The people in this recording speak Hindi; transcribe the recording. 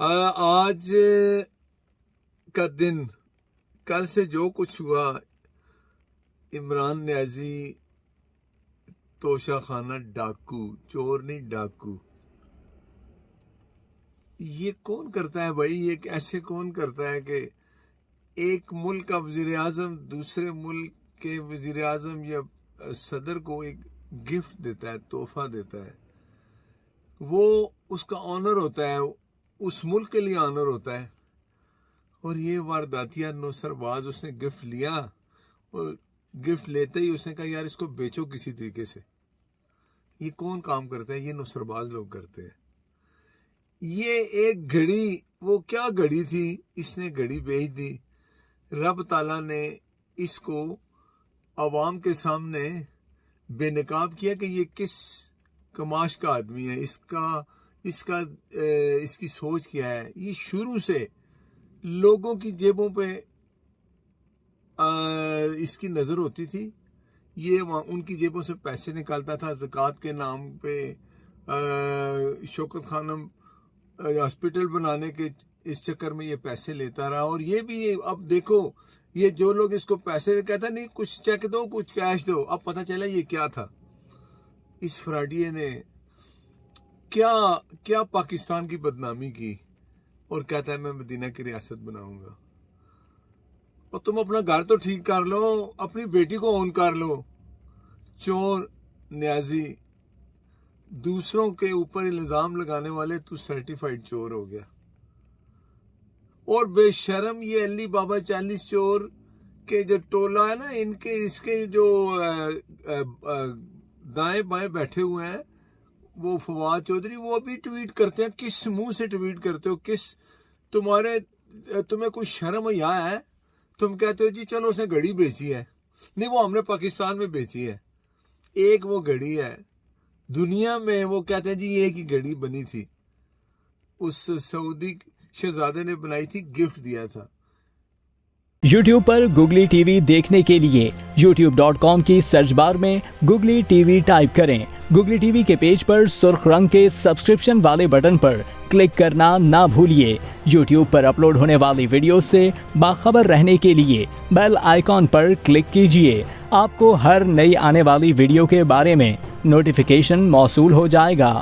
आज का दिन, कल से जो कुछ हुआ, इमरान न्याजी तोशा खाना डाकू, चोर नहीं डाकू, ये कौन करता है भाई? ये ऐसे कौन करता है कि एक मुल्क का वजीर आजम दूसरे मुल्क के वजीर आजम या सदर को एक गिफ्ट देता है, तोहफा देता है, वो उसका ऑनर होता है, उस मुल्क के लिए ऑनर होता है। और ये वारदातिया नौसरबाज उसने गिफ्ट लिया और गिफ्ट लेते ही उसने कहा यार इसको बेचो किसी तरीके से। ये कौन काम करता है? ये नौसरबाज लोग करते हैं। ये एक घड़ी, वो क्या घड़ी थी, इसने घड़ी बेच दी। रब ताला ने इसको अवाम के सामने बेनकाब किया कि ये किस कमाश का आदमी है, इसकी सोच क्या है। ये शुरू से लोगों की जेबों पे इसकी नज़र होती थी। ये उनकी जेबों से पैसे निकालता था ज़कात के नाम पे। शौकत खानम हॉस्पिटल बनाने के इस चक्कर में ये पैसे लेता रहा। और ये भी अब देखो, ये जो लोग इसको पैसे कहता नहीं कुछ चेक दो, कुछ कैश दो, अब पता चला ये क्या था। इस फ्रॉडिये ने क्या क्या पाकिस्तान की बदनामी की और कहता है मैं मदीना की रियासत बनाऊंगा। और तुम अपना घर तो ठीक कर लो, अपनी बेटी को ऑन कर लो। चोर न्याजी, दूसरों के ऊपर इल्जाम लगाने वाले, तू सर्टिफाइड चोर हो गया। और बेशरम ये अली बाबा 40 चोर के जो टोला है ना, इसके जो दाएं बाएं बैठे हुए हैं, वो फवाद चौधरी, वो भी ट्वीट करते हैं। किस मुंह से ट्वीट करते हो? तुम्हें कोई शर्म या है? तुम कहते हो जी चलो उसने घड़ी बेची है। नहीं, वो हमने पाकिस्तान में बेची है। एक वो घड़ी है दुनिया में, वो कहते हैं जी एक ही घड़ी बनी थी, उस सऊदी शहजादे ने बनाई थी, गिफ्ट दिया था। YouTube पर Google TV देखने के लिए youtube.com की सर्च बार में Google TV टाइप करें। Google TV के पेज पर सुर्ख रंग के सब्सक्रिप्शन वाले बटन पर क्लिक करना ना भूलिए। YouTube पर अपलोड होने वाली वीडियो से बाखबर रहने के लिए बेल आइकॉन पर क्लिक कीजिए। आपको हर नई आने वाली वीडियो के बारे में नोटिफिकेशन मौसूल हो जाएगा।